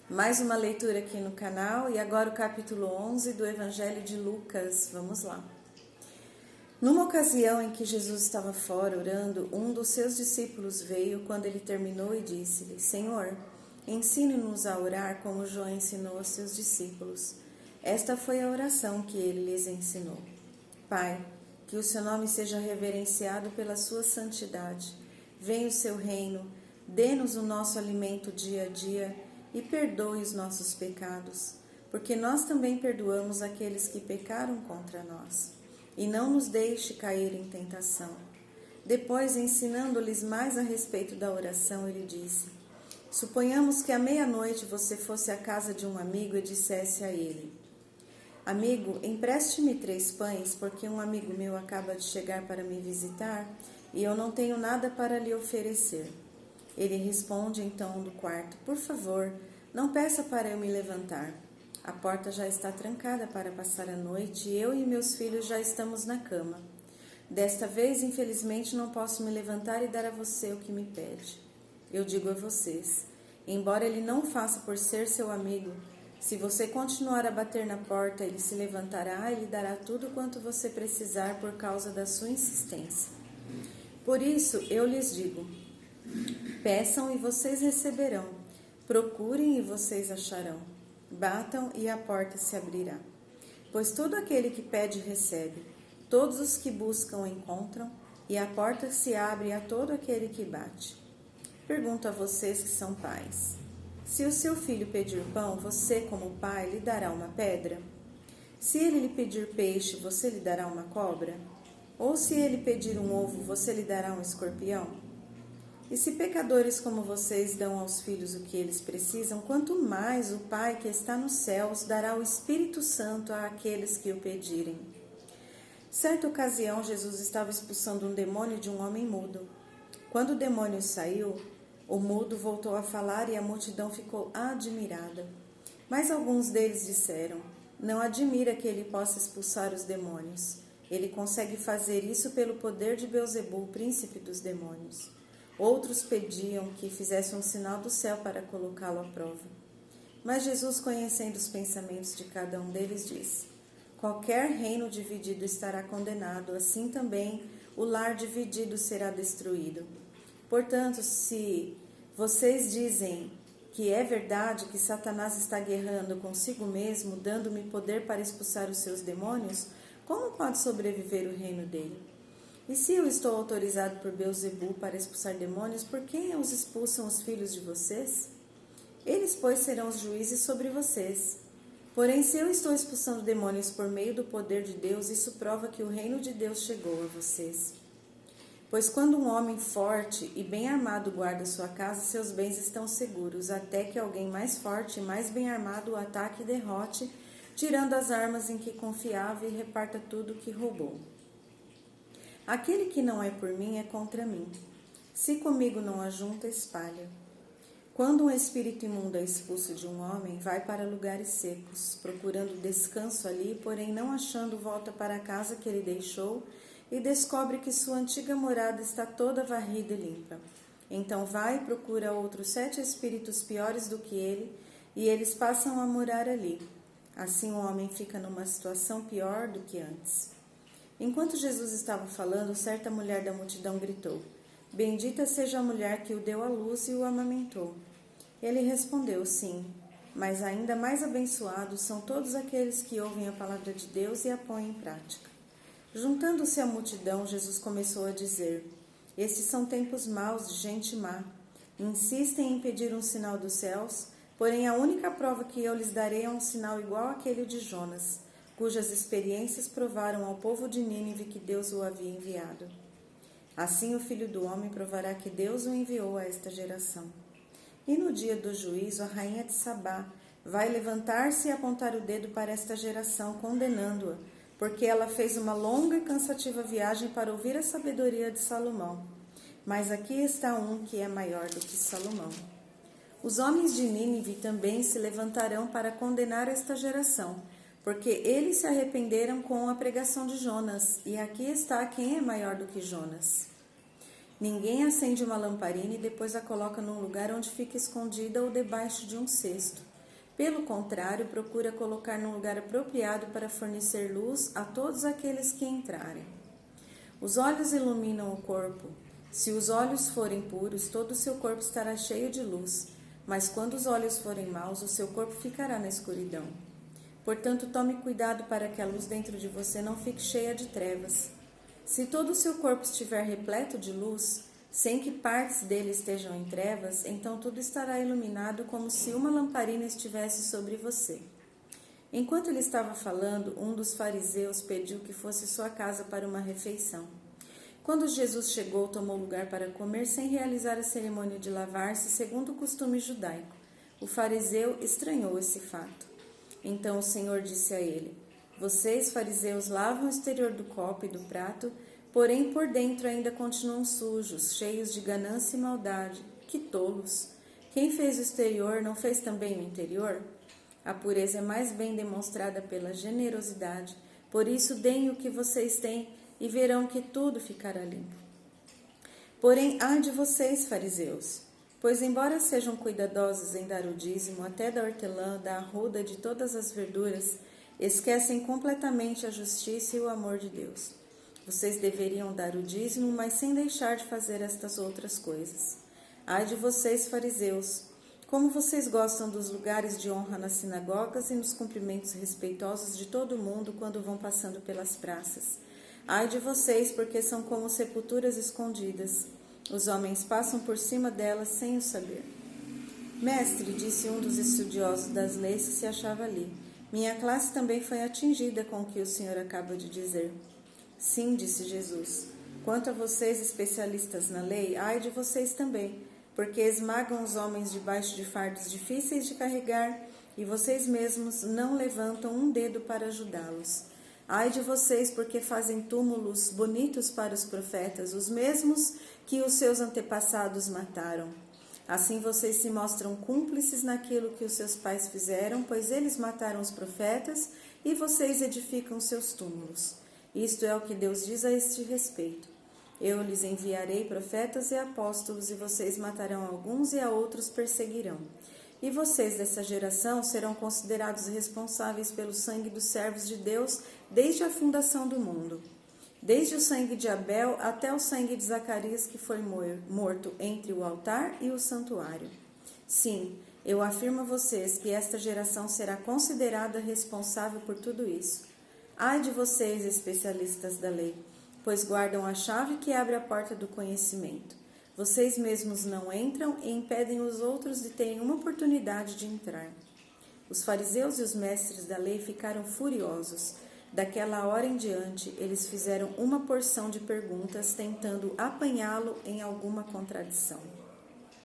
Mais uma leitura aqui no canal e agora o capítulo 11 do Evangelho de Lucas. Vamos lá. Numa ocasião em que Jesus estava fora orando, um dos seus discípulos veio quando ele terminou e disse-lhe: Senhor, ensine-nos a orar como João ensinou aos seus discípulos. Esta foi a oração que ele lhes ensinou. Pai, que o seu nome seja reverenciado pela sua santidade. Venha o seu reino, dê-nos o nosso alimento dia a dia e perdoe os nossos pecados, porque nós também perdoamos aqueles que pecaram contra nós. E não nos deixe cair em tentação. Depois, ensinando-lhes mais a respeito da oração, ele disse: Suponhamos que à meia-noite você fosse à casa de um amigo e dissesse a ele: Amigo, empreste-me 3 pães, porque um amigo meu acaba de chegar para me visitar e eu não tenho nada para lhe oferecer. Ele responde então do quarto: Por favor, não peça para eu me levantar. A porta já está trancada para passar a noite e eu e meus filhos já estamos na cama. Desta vez, infelizmente, não posso me levantar e dar a você o que me pede. Eu digo a vocês, embora ele não faça por ser seu amigo, se você continuar a bater na porta, ele se levantará e lhe dará tudo quanto você precisar por causa da sua insistência. Por isso, eu lhes digo: peçam e vocês receberão, procurem e vocês acharão, batam e a porta se abrirá. Pois todo aquele que pede recebe, todos os que buscam encontram, e a porta se abre a todo aquele que bate. Pergunto a vocês que são pais: se o seu filho pedir pão, você, como pai, lhe dará uma pedra? Se ele lhe pedir peixe, você lhe dará uma cobra? Ou se ele pedir um ovo, você lhe dará um escorpião? E se pecadores como vocês dão aos filhos o que eles precisam, quanto mais o Pai que está nos céus dará o Espírito Santo àqueles que o pedirem. Certa ocasião, Jesus estava expulsando um demônio de um homem mudo. Quando o demônio saiu, o mudo voltou a falar e a multidão ficou admirada. Mas alguns deles disseram: Não admira que ele possa expulsar os demônios. Ele consegue fazer isso pelo poder de Beelzebul, príncipe dos demônios. Outros pediam que fizesse um sinal do céu para colocá-lo à prova. Mas Jesus, conhecendo os pensamentos de cada um deles, disse: Qualquer reino dividido estará condenado, assim também o lar dividido será destruído. Portanto, se vocês dizem que é verdade que Satanás está guerreando consigo mesmo, dando-me poder para expulsar os seus demônios, como pode sobreviver o reino dele? E se eu estou autorizado por Beelzebul para expulsar demônios, por quem os expulsam os filhos de vocês? Eles, pois, serão os juízes sobre vocês. Porém, se eu estou expulsando demônios por meio do poder de Deus, isso prova que o reino de Deus chegou a vocês. Pois quando um homem forte e bem armado guarda sua casa, seus bens estão seguros, até que alguém mais forte e mais bem armado o ataque e derrote, tirando as armas em que confiava e reparta tudo o que roubou. Aquele que não é por mim é contra mim. Se comigo não ajunta, espalha. Quando um espírito imundo é expulso de um homem, vai para lugares secos, procurando descanso ali, porém não achando, volta para a casa que ele deixou e descobre que sua antiga morada está toda varrida e limpa. Então vai e procura outros 7 espíritos piores do que ele, e eles passam a morar ali. Assim o homem fica numa situação pior do que antes. Enquanto Jesus estava falando, certa mulher da multidão gritou: Bendita seja a mulher que o deu à luz e o amamentou. Ele respondeu: Sim, mas ainda mais abençoados são todos aqueles que ouvem a palavra de Deus e a põem em prática. Juntando-se à multidão, Jesus começou a dizer: Estes são tempos maus de gente má. Insistem em pedir um sinal dos céus, porém a única prova que eu lhes darei é um sinal igual àquele de Jonas, cujas experiências provaram ao povo de Nínive que Deus o havia enviado. Assim o Filho do Homem provará que Deus o enviou a esta geração. E no dia do juízo, a rainha de Sabá vai levantar-se e apontar o dedo para esta geração, condenando-a, porque ela fez uma longa e cansativa viagem para ouvir a sabedoria de Salomão. Mas aqui está um que é maior do que Salomão. Os homens de Nínive também se levantarão para condenar esta geração, porque eles se arrependeram com a pregação de Jonas, e aqui está quem é maior do que Jonas. Ninguém acende uma lamparina e depois a coloca num lugar onde fica escondida ou debaixo de um cesto, Pelo contrário, procura colocar num lugar apropriado para fornecer luz a todos aqueles que entrarem. Os olhos iluminam o corpo. Se os olhos forem puros, todo o seu corpo estará cheio de luz, mas quando os olhos forem maus, o seu corpo ficará na escuridão. Portanto, tome cuidado para que a luz dentro de você não fique cheia de trevas. Se todo o seu corpo estiver repleto de luz, sem que partes dele estejam em trevas, então tudo estará iluminado como se uma lamparina estivesse sobre você. Enquanto ele estava falando, um dos fariseus pediu que fosse sua casa para uma refeição. Quando Jesus chegou, tomou lugar para comer sem realizar a cerimônia de lavar-se, segundo o costume judaico. O fariseu estranhou esse fato. Então o Senhor disse a ele: Vocês, fariseus, lavam o exterior do copo e do prato, porém por dentro ainda continuam sujos, cheios de ganância e maldade. Que tolos! Quem fez o exterior não fez também o interior? A pureza é mais bem demonstrada pela generosidade. Por isso, deem o que vocês têm e verão que tudo ficará limpo. Porém, ai de vocês, fariseus, pois embora sejam cuidadosos em dar o dízimo, até da hortelã, da arruda, de todas as verduras, esquecem completamente a justiça e o amor de Deus. Vocês deveriam dar o dízimo, mas sem deixar de fazer estas outras coisas. Ai de vocês, fariseus! Como vocês gostam dos lugares de honra nas sinagogas e nos cumprimentos respeitosos de todo mundo quando vão passando pelas praças. Ai de vocês, porque são como sepulturas escondidas. Os homens passam por cima delas sem o saber. Mestre, disse um dos estudiosos das leis que se achava ali, minha classe também foi atingida com o que o senhor acaba de dizer. Sim, disse Jesus. Quanto a vocês, especialistas na lei, ai de vocês também, porque esmagam os homens debaixo de fardos difíceis de carregar e vocês mesmos não levantam um dedo para ajudá-los. Ai de vocês, porque fazem túmulos bonitos para os profetas, os mesmos que os seus antepassados mataram. Assim vocês se mostram cúmplices naquilo que os seus pais fizeram, pois eles mataram os profetas e vocês edificam seus túmulos. Isto é o que Deus diz a este respeito. Eu lhes enviarei profetas e apóstolos, e vocês matarão alguns e a outros perseguirão. E vocês dessa geração serão considerados responsáveis pelo sangue dos servos de Deus desde a fundação do mundo. Desde o sangue de Abel até o sangue de Zacarias, que foi morto entre o altar e o santuário. Sim, eu afirmo a vocês que esta geração será considerada responsável por tudo isso. Ai de vocês, especialistas da lei, pois guardam a chave que abre a porta do conhecimento. Vocês mesmos não entram e impedem os outros de terem uma oportunidade de entrar. Os fariseus e os mestres da lei ficaram furiosos. Daquela hora em diante, eles fizeram uma porção de perguntas, tentando apanhá-lo em alguma contradição.